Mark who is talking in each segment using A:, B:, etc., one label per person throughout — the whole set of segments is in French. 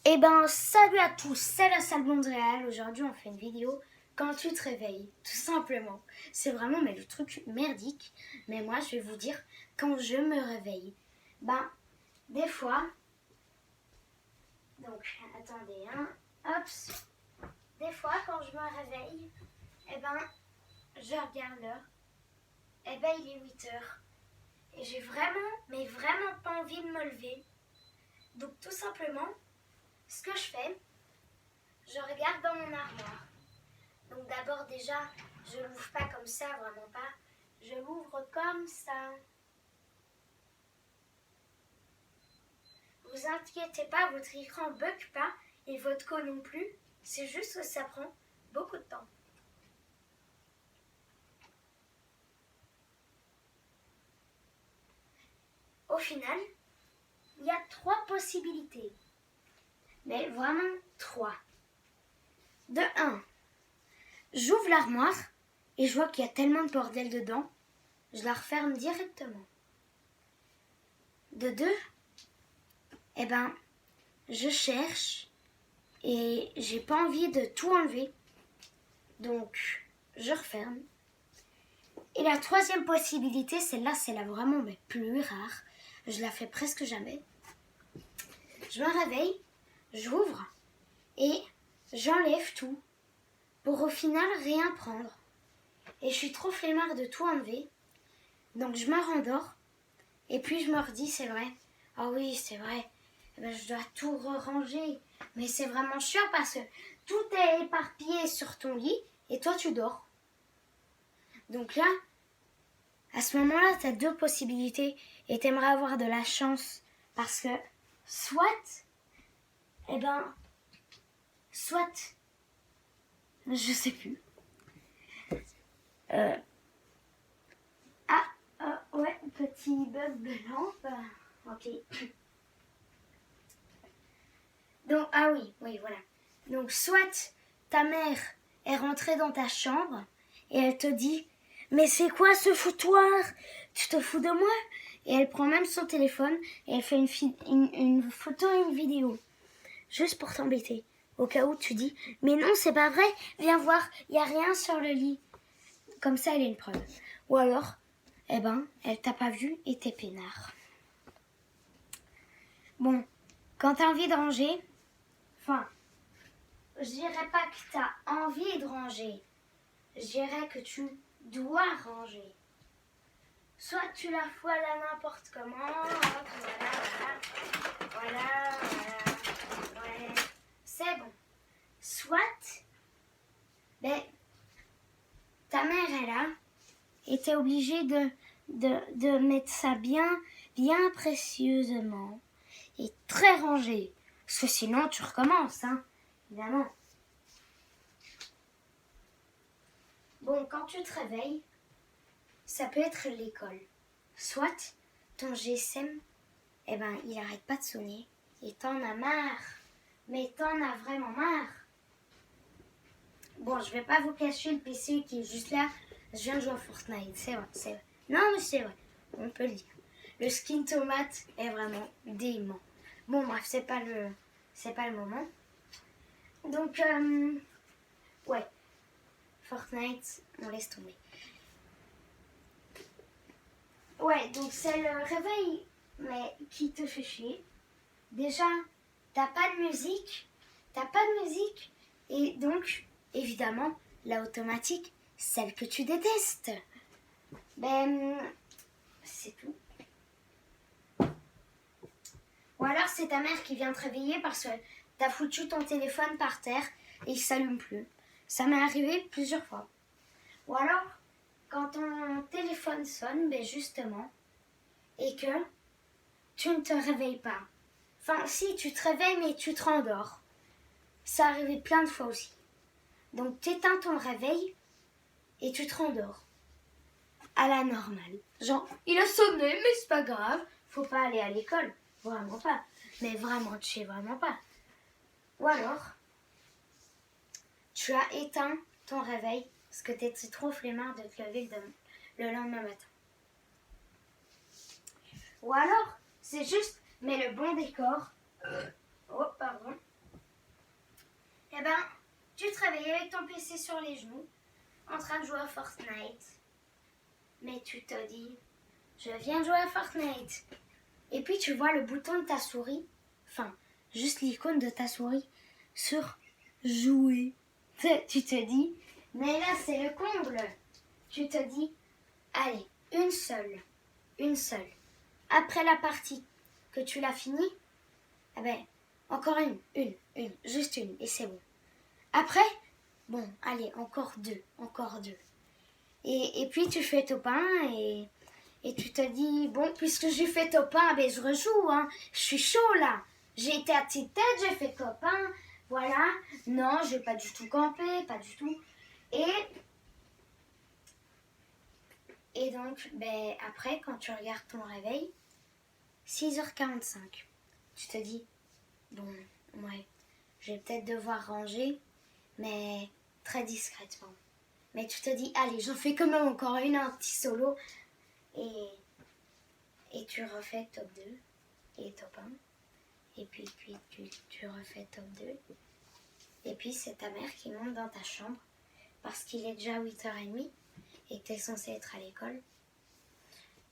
A: Eh ben, salut à tous, c'est la salle blonde réelle. Aujourd'hui, on fait une vidéo quand tu te réveilles, tout simplement. C'est vraiment le truc merdique. Mais moi, je vais vous dire quand je me réveille. Ben, des fois... Donc, attendez, hein. Hop. Des fois, quand je me réveille, eh ben, je regarde l'heure. Eh ben, il est 8 heures. Et j'ai vraiment pas envie de me lever. Donc, tout simplement, ce que je fais, je regarde dans mon armoire. Donc d'abord déjà, je l'ouvre pas comme ça, vraiment pas. Je l'ouvre comme ça. Vous inquiétez pas, votre écran bug pas et votre co non plus. C'est juste que ça prend beaucoup de temps. Au final, il y a 3 possibilités. Mais vraiment 3. De 1, j'ouvre l'armoire et je vois qu'il y a tellement de bordel dedans, je la referme directement. De 2, eh ben, je cherche et j'ai pas envie de tout enlever. Donc, je referme. Et la 3e possibilité, celle-là, c'est la vraiment plus rare. Je la fais presque jamais. Je me réveille, j'ouvre et j'enlève tout pour au final rien prendre. Et je suis trop flemmard de tout enlever. Donc, je me rendors et puis je me redis, c'est vrai. Ah oui, c'est vrai. Eh ben, je dois tout ranger. Mais c'est vraiment chiant parce que tout est éparpillé sur ton lit et toi, tu dors. Donc là, à ce moment-là, tu as 2 possibilités et tu aimerais avoir de la chance parce que soit, je sais plus. Ouais, petit bug de lampe. Ok. Donc, ah oui, voilà. Donc, soit ta mère est rentrée dans ta chambre et elle te dit « Mais c'est quoi ce foutoir? Tu te fous de moi ?» Et elle prend même son téléphone et elle fait une photo et une vidéo. Juste pour t'embêter. Au cas où tu dis « Mais non, c'est pas vrai, viens voir, il n'y a rien sur le lit. » Comme ça, elle est une preuve. Ou alors, elle t'a pas vu et t'es peinard. Bon, quand t'as envie de ranger, je dirais pas que tu as envie de ranger. Je dirais que tu dois ranger. Soit tu la fous là n'importe comment. Hop, voilà. Ouais. C'est bon. Soit, ta mère est là et t'es obligé de mettre ça bien précieusement et très rangé. Parce que sinon, tu recommences, hein, évidemment. Bon, quand tu te réveilles, ça peut être l'école. Soit ton GSM, il arrête pas de sonner et t'en as marre. Mais t'en as vraiment marre. Bon, je vais pas vous cacher le PC qui est juste là. Je viens de jouer à Fortnite, c'est vrai. Non, mais c'est vrai, on peut le dire. Le skin tomate est vraiment dément. Bon, bref, c'est pas le moment. Donc, ouais. Fortnite, on laisse tomber. Ouais, donc c'est le réveil, mais qui te fait chier. Déjà, t'as pas de musique, et donc, évidemment, la automatique, celle que tu détestes. C'est tout. Ou alors c'est ta mère qui vient te réveiller parce que t'as foutu ton téléphone par terre et il s'allume plus. Ça m'est arrivé plusieurs fois. Ou alors, quand ton téléphone sonne, justement, et que tu ne te réveilles pas. Enfin, si, tu te réveilles, mais tu te rendors. Ça arrivait plein de fois aussi. Donc, tu éteins ton réveil et tu te rendors. À la normale. Genre, il a sonné, mais c'est pas grave. Faut pas aller à l'école. Vraiment pas. Mais vraiment, tu sais vraiment pas. Ou alors, tu as éteint ton réveil parce que t'étais trop flemmard de te lever le lendemain matin. Ou alors, c'est juste, mais le bon décor. Oh, pardon. installé avec ton PC sur les genoux, en train de jouer à Fortnite. Mais tu te dis, je viens de jouer à Fortnite. Et puis tu vois le bouton de ta souris, enfin, juste l'icône de ta souris sur jouer. Tu te dis, mais là c'est le comble. Tu te dis, allez, une seule. Après la partie que tu l'as finie, eh ben, encore une, juste une, et c'est bon. Après, bon, allez, encore deux. Et puis tu fais top 1 et tu te dis, bon, puisque j'ai fait top 1, ben je rejoue, hein. Je suis chaud là. J'ai été à petite tête, j'ai fait top 1, voilà. Non, je vais pas du tout camper, pas du tout. Et donc, ben, après, quand tu regardes ton réveil, 6h45, tu te dis, bon, ouais, je vais peut-être devoir ranger, mais très discrètement. Mais tu te dis, allez, j'en fais quand même encore une, un petit solo. Et tu refais top 2 et top 1. Et puis tu refais top 2. Et puis c'est ta mère qui monte dans ta chambre parce qu'il est déjà 8h30 et que tu es censé être à l'école.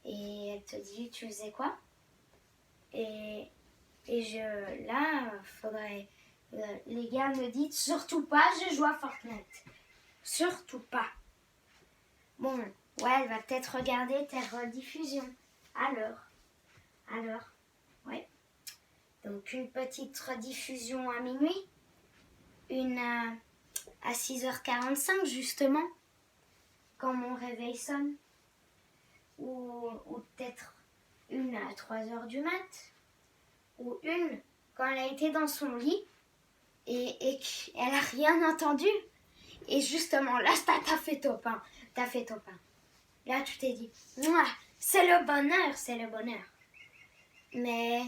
A: Et elle te dit, tu faisais quoi? Et là, faudrait... les gars me disent, surtout pas, je joue à Fortnite. Surtout pas. Bon, ouais, elle va peut-être regarder tes rediffusions. Alors, ouais. Donc une petite rediffusion à minuit, une à 6h45 justement, quand mon réveil sonne, ou peut-être une à 3h du mat, ou une quand elle a été dans son lit et qu'elle a rien entendu. Et justement, là, t'as fait top 1. Là, tu t'es dit, c'est le bonheur. Mais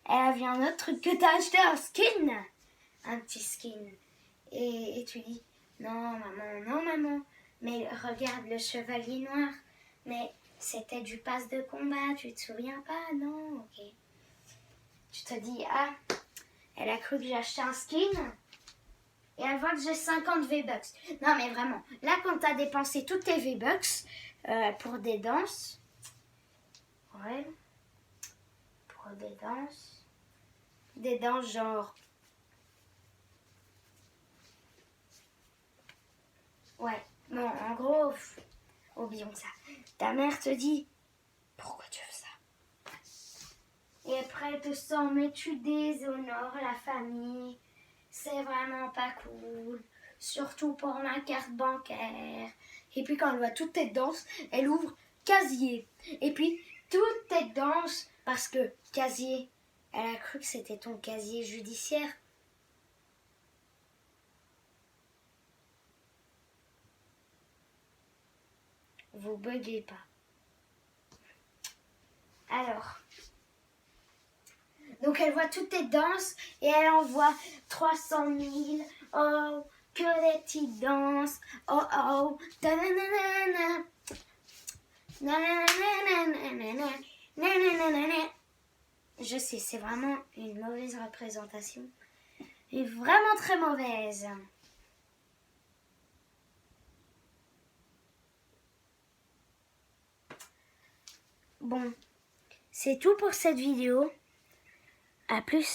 A: elle a vu un autre truc que t'as acheté, un petit skin. Et tu dis, non maman, mais regarde le chevalier noir. Mais c'était du pass de combat, tu te souviens pas? Non, ok. Tu te dis, elle a cru que j'ai acheté un skin. Et elle voit que j'ai 50 V-Bucks. Non mais vraiment, là quand t'as dépensé toutes tes V-Bucks pour des danses, ouais, pour des danses genre, ouais, bon en gros, oublions ça. Ta mère te dit, pourquoi tu fais ça? Et après elle te sent, mais tu déshonores la famille. C'est vraiment pas cool, surtout pour ma carte bancaire. Et puis quand elle voit toutes tes danses, elle ouvre casier. Et puis toutes tes danses, parce que casier, elle a cru que c'était ton casier judiciaire. Vous buguez pas. Alors, donc elle voit toutes tes danses et elle envoie 300 000. Oh, que des petites danses. Oh, oh. Je sais, c'est vraiment une mauvaise représentation. Et vraiment très mauvaise. Bon, c'est tout pour cette vidéo. À plus.